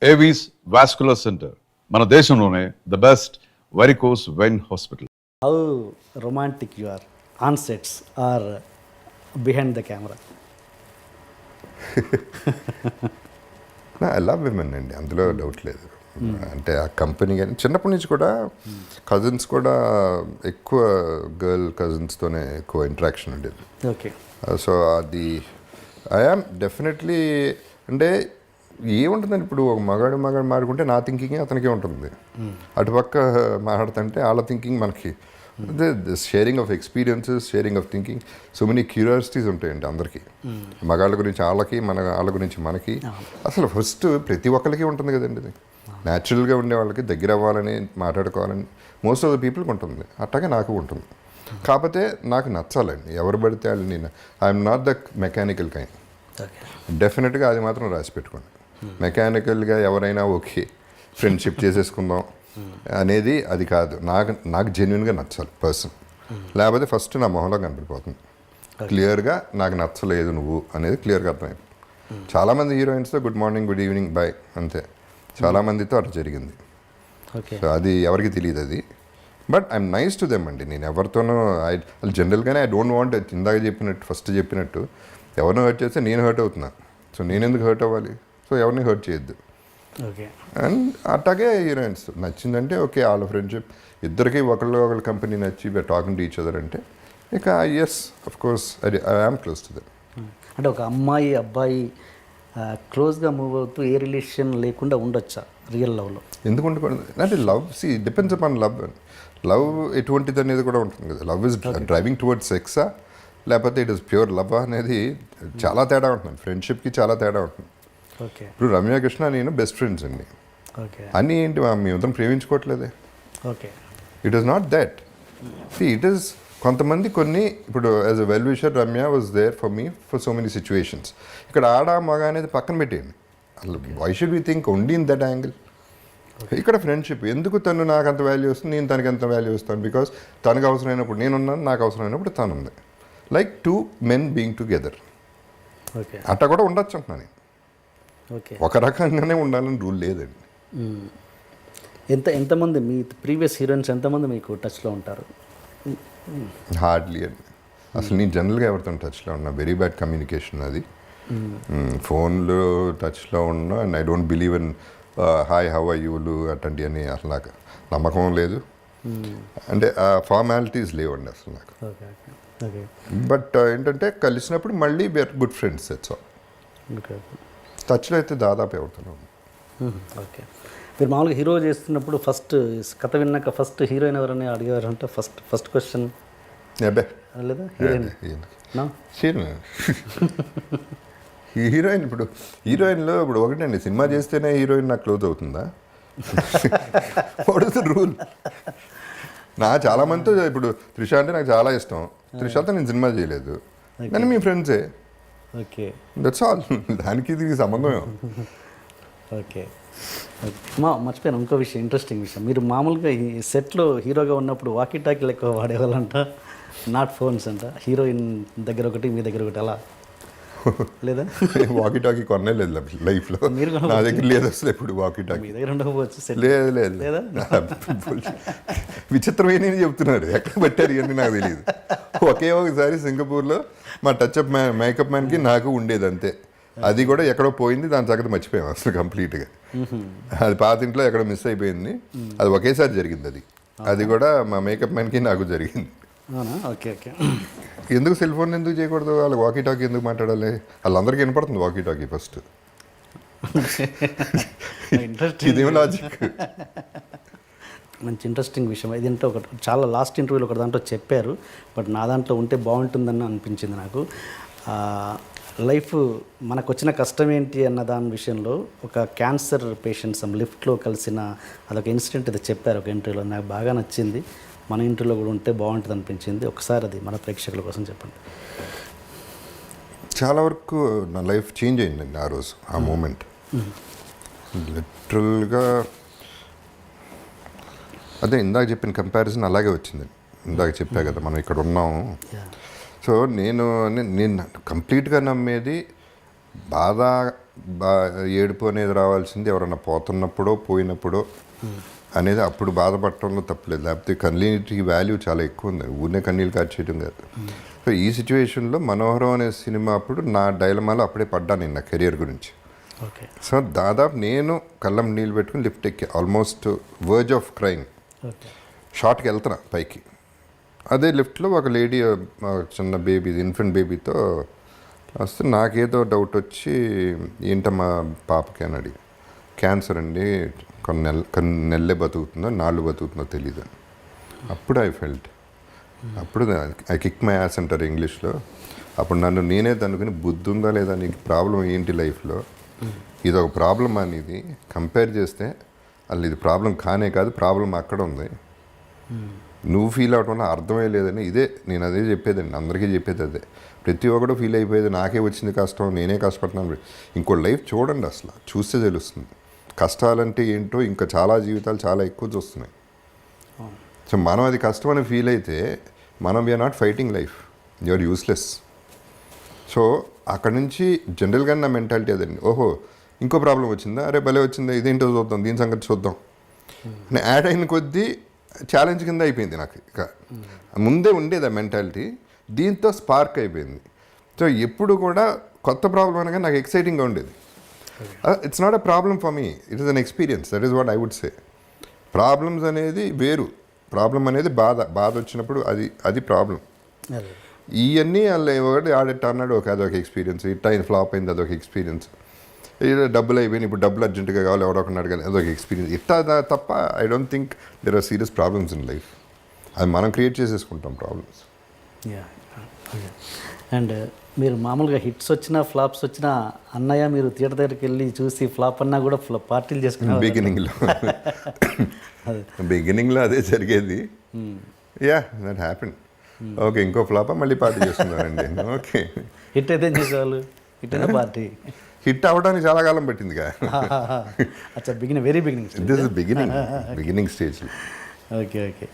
Avis vascular centre మన దేశంలోనే the best varicose vein hospital. How romantic you are on sets or behind the camera? I love women అండి, అందులో doubt లేదు. అంటే ఆ company కానీ చిన్నప్పటి నుంచి కూడా కజిన్స్ కూడా ఎక్కువ గర్ల్ కజిన్స్తోనే ఎక్కువ ఇంటరాక్షన్ ఉండేది. ఓకే. సో అది ఐ యామ్ డెఫినెట్లీ. అంటే ఏముంటుందండి, ఇప్పుడు ఒక మగాడు మాట్లాడుకుంటే నా థింకింగ్ అతనికే ఉంటుంది, అటుపక్క మాట్లాడుతుంటే వాళ్ళ థింకింగ్ మనకి. Sharing of experiences, sharing of thinking, so many curiosities ఉంటాయండి అందరికీ. మగాళ్ళ గురించి వాళ్ళకి, వాళ్ళ గురించి మనకి. అసలు ఫస్ట్ ప్రతి ఒక్కరికి ఉంటుంది కదండి ఇది. న్యాచురల్గా ఉండే వాళ్ళకి దగ్గర అవ్వాలని, మాట్లాడుకోవాలని మోస్ట్ ఆఫ్ ద పీపుల్కి ఉంటుంది. అట్లాగే నాకు ఉంటుంది. కాకపోతే నాకు నచ్చాలండి, ఎవరు పడితే వాళ్ళు. నేను I'm not the mechanical kind. డెఫినెట్గా అది మాత్రం రాసి పెట్టుకోండి. మెకానికల్గా ఎవరైనా ఓకే ఫ్రెండ్షిప్ చేసేసుకుందాం అనేది అది కాదు. నాకు జెన్యున్గా నచ్చాలి పర్సన్. లేకపోతే ఫస్ట్ నా మొహంలో కనపడిపోతుంది క్లియర్గా, నాకు నచ్చలేదు నువ్వు అనేది క్లియర్గా అర్థమైంది. చాలామంది హీరోయిన్స్తో good morning, good evening, bye అంతే. చాలామందితో అట్లా జరిగింది. సో అది ఎవరికి తెలియదు అది. But I'm nice to them అండి. నేను ఎవరితోనూ జనరల్గానే ఐ డోంట్ వాంట్, ఇందాక ఫస్ట్ చెప్పినట్టు ఎవరినో హర్ట్ చేస్తే నేను హర్ట్ అవుతున్నా. సో నేను ఎందుకు హర్ట్ అవ్వాలి? సో ఎవరిని హర్ట్ చేయొద్దు. ఓకే. అండ్ అట్లాగే హీరోయిన్స్ నచ్చిందంటే ఓకే, వాళ్ళ ఫ్రెండ్షిప్ ఇద్దరికి ఒకళ్ళ కంపెనీ నచ్చి we are talking to each other అంటే ఇక yes of course I am close to them. అంటే ఒక అమ్మాయి అబ్బాయి క్లోజ్గా మూవ్ అవుతూ ఏ రిలేషన్ లేకుండా ఉండొచ్చా రియల్ లవ్లో? ఎందుకు ఉండకూడదు అంటే love depends upon love. Love ఎటువంటిది అనేది కూడా ఉంటుంది కదా. లవ్ ఇస్ డ్రైవింగ్ టువర్డ్స్ సెక్సా లేకపోతే ఇట్ ఇస్ ప్యూర్ లవ్ అనేది చాలా తేడా ఉంటుంది. ఫ్రెండ్షిప్కి చాలా తేడా ఉంటుంది. ఓకే. ఇప్పుడు రమ్య కృష్ణ నేను బెస్ట్ ఫ్రెండ్స్ అండి. ఓకే. అని ఏంటి మేమిద్దరం ప్రేమించుకోవట్లేదే. Okay. It is not that. It is కొంతమంది కొన్ని ఇప్పుడు as a well wisher Ramya was there for me for so many situations. ఇక్కడ ఆడ మగ అనేది పక్కన పెట్టేయండి. అసలు why should we think only in that angle? ఇక్కడ ఫ్రెండ్షిప్ ఎందుకు? తను నాకు అంత వాల్యూ వస్తుంది, నేను తనకి అంత వాల్యూ ఇస్తాను. బికాస్ తనకు అవసరమైనప్పుడు నేనున్నాను, నాకు అవసరమైనప్పుడు తను ఉంది. Like two men being together. Okay. అట్లా కూడా ఉండొచ్చు అంటున్నాను. ఓకే. ఒక రకంగానే ఉండాలని రూల్ లేదండి. ఎంతమంది మీ ప్రీవియస్ హీరోయిన్స్ ఎంతమంది మీకు టచ్లో ఉంటారు? హార్డ్లీ అండి. అసలు నేను జనరల్గా ఎవరితో టచ్లో ఉన్నా వెరీ బ్యాడ్ కమ్యూనికేషన్ అది. ఫోన్లో టచ్లో ఉన్నా and I don't believe in hi how are యూలు అట్లాంటివి అని అసలు నాకు నమ్మకం లేదు. అంటే ఆ ఫార్మాలిటీస్ లేవండి అసలు నాకు. బట్ ఏంటంటే కలిసినప్పుడు మళ్ళీ we are good friends, that's all. టచ్లో అయితే దాదాపు ఎవరుతున్నాం. ఓకే. మీరు మామూలుగా హీరో చేస్తున్నప్పుడు ఫస్ట్ కథ విన్నాక ఫస్ట్ హీరోయిన్ ఎవరని అడిగారంటే ఫస్ట్ క్వశ్చన్ లేదా హీరోయిన్? ఇప్పుడు హీరోయిన్లో ఇప్పుడు ఒకటండి, సినిమా చేస్తేనే హీరోయిన్ నాకు క్లోజ్ అవుతుందా? What is the rule? చాలా మందితో ఇప్పుడు త్రిష అంటే నాకు చాలా ఇష్టం. త్రిషతో నేను సినిమా చేయలేదు, కానీ మీ ఫ్రెండ్సే. ఓకే. That's all. దానికి ఇది సంబంధమే. ఓకే. మర్చిపోయాను ఇంకో విషయం, ఇంట్రెస్టింగ్ విషయం. మీరు మామూలుగా ఈ సెట్లో హీరోగా ఉన్నప్పుడు వాకీ టాకీలు ఎక్కువ వాడేవాళ్ళంట, నాట్ ఫోన్స్ అంట. హీరోయిన్ దగ్గర ఒకటి, మీ దగ్గర ఒకటి, అలా లేదా? వాకీ టాకీ కొనే లేదు లైఫ్లో. నా దగ్గర లేదు అసలు ఎప్పుడు వాకీ టాకీ. మీ దగ్గర ఉండకపోవచ్చు. లేదు లేదా? విచిత్రమైన చెప్తున్నారు, ఎక్కడ పెట్టారు ఇవన్నీ నాకు తెలియదు. ఒకే ఒకసారి సింగపూర్లో మా టచ్అప్ మేకప్ మ్యాన్కి నాకు ఉండేది అంతే. అది కూడా ఎక్కడో పోయింది, దాని సంగతి మర్చిపోయాం అసలు కంప్లీట్గా. అది పాత ఇంట్లో ఎక్కడో మిస్ అయిపోయింది. అది ఒకేసారి జరిగింది. అది కూడా మా మేకప్ మ్యాన్కి నాకు జరిగింది. ఓకే. ఓకే. ఎందుకు సెల్ ఫోన్ ఎందుకు చేయకూడదు? వాళ్ళకి వాకీ టాకీ ఎందుకు మాట్లాడాలి? వాళ్ళందరికీ వినపడుతుంది వాకీ టాకీ ఫస్ట్. ఇదేమో లాజిక్. మంచి ఇంట్రెస్టింగ్ విషయం. ఇది అంటే ఒకటి చాలా లాస్ట్ ఇంటర్వ్యూలో ఒక దాంట్లో చెప్పారు, బట్ నా దాంట్లో ఉంటే బాగుంటుందని అనిపించింది నాకు. లైఫ్ మనకు వచ్చిన కష్టం ఏంటి అన్న దాని విషయంలో ఒక క్యాన్సర్ పేషెంట్స్ లిఫ్ట్లో కలిసిన అదొక ఇన్సిడెంట్ ఇది చెప్పారు ఒక ఇంటర్వ్యూలో. నాకు బాగా నచ్చింది. మన ఇంటర్వ్యూలో కూడా ఉంటే బాగుంటుంది అనిపించింది. ఒకసారి అది మన ప్రేక్షకుల కోసం చెప్పండి. చాలా వరకు నా లైఫ్ చేంజ్ అయిందండి ఆ రోజు, ఆ మూమెంట్. లిటరల్గా అదే ఇందాక చెప్పిన కంపారిజన్ అలాగే వచ్చింది. ఇందాక చెప్పా కదా మనం ఇక్కడ ఉన్నాము. సో నేను కంప్లీట్గా నమ్మేది బాధ ఏడుపు అనేది రావాల్సింది ఎవరన్నా పోతున్నప్పుడో పోయినప్పుడో అనేది అప్పుడు బాధపడటంలో తప్పలేదు. లేకపోతే కన్నీటికి వాల్యూ చాలా ఎక్కువ ఉంది, ఊరినే కన్నీళ్ళు కార్చేయడం కాదు. సో ఈ సిచ్యువేషన్లో మనోహరం అనే సినిమా అప్పుడు నా డైలమాలో అప్పుడే పడ్డాను నేను నా కెరియర్ గురించి. ఓకే. సో దాదాపు నేను కళ్ళం నీళ్ళు పెట్టుకుని లిఫ్ట్ ఎక్కి almost verge of crime, okay. షార్ట్కి వెళ్తున్నా పైకి. అదే లిఫ్ట్లో ఒక లేడీ చిన్న బేబీ, ఇన్ఫెంట్ బేబీతో వస్తే నాకేదో డౌట్ వచ్చి ఏంటమ్మా పాపకి అని అడిగి, క్యాన్సర్ అండి, కొన్ని నెలలే బతుకుతుందో నాళ్ళు బతుకుతుందో తెలీదు. అప్పుడు ఐ ఫెల్ట్, అప్పుడు ఐ కిక్ మై యాస్ అంటారు ఇంగ్లీష్లో. అప్పుడు నన్ను నేనే అనుకుని బుద్ధి ఉందా లేదా, నీకు ప్రాబ్లం ఏంటి లైఫ్లో, ఇది ఒక ప్రాబ్లం అనేది కంపేర్ చేస్తే అసలు ఇది ప్రాబ్లం కానే కాదు, ప్రాబ్లం అక్కడ ఉంది, నువ్వు ఫీల్ అవటం వల్ల అర్థమే లేదని. ఇదే నేను అదే చెప్పేదండి, అందరికీ చెప్పేది అదే. ప్రతి ఒక్కడు ఫీల్ అయిపోయేది నాకే వచ్చింది కష్టం, నేనే కష్టపడుతున్నాను. ఇంకో లైఫ్ చూడండి, అసలు చూస్తే తెలుస్తుంది కష్టాలంటే ఏంటో. ఇంకా చాలా జీవితాలు చాలా ఎక్కువ చూస్తున్నాయి. సో మనం అది కష్టం అని ఫీల్ అయితే మనం we are not fighting life, you are useless. So అక్కడ నుంచి జనరల్గా నా మెంటాలిటీ అదండి, ఓహో ఇంకో ప్రాబ్లం వచ్చిందా, అరే భలే వచ్చిందా, ఇదేంటో చూద్దాం, దీని సంగతి చూద్దాం అని యాడ్ అయిన కొద్దీ ఛాలెంజ్ కింద అయిపోయింది నాకు. ఇక ముందే ఉండేది ఆ మెంటాలిటీ, దీంతో స్పార్క్ అయిపోయింది. సో ఎప్పుడు కూడా కొత్త ప్రాబ్లం అనగా నాకు ఎక్సైటింగ్గా ఉండేది. It's not a problem for me, it is an experience, that is what I would say. Problems అనేది వేరు, ప్రాబ్లం అనేది బాధ వచ్చినప్పుడు అది ప్రాబ్లం. ఇవన్నీ ఒకటి ఆడేట అన్నాడు, అదొక ఎక్స్పీరియన్స్, ఇట్టా ఫ్లాప్ అయింది అదొక ఎక్స్పీరియన్స్, డబ్బులు అయిపోయినాయి ఇప్పుడు డబ్బులు అర్జెంటుగా కావాలి ఎవడొకటి అడగాలి అదొక ఎక్స్పీరియన్స్. ఇట్టా తప్ప I don't think there are serious problems in life. అది మనం క్రియేట్ చేసేసుకుంటాం ప్రాబ్లమ్స్. అండ్ మీరు మామూలుగా హిట్స్ వచ్చినా ఫ్లాప్స్ వచ్చినా అన్నయ్య మీరు థియేటర్ దగ్గరికి వెళ్ళి చూసి ఫ్లాప్ అన్నా కూడా పార్టీలు చేసుకున్నారు బిగినింగ్లో అదే జరిగేది. Yeah that happen. ఓకే ఇంకో ఫ్లాపా మళ్ళీ పార్టీ చేస్తున్నారండి. ఓకే హిట్ అయితే చేసేవాళ్ళు, హిట్ అయినా పార్టీ. హిట్ అవ్వడానికి చాలా కాలం పట్టిందిగా. అచ్చా, very beginning this is beginning stage. Okay.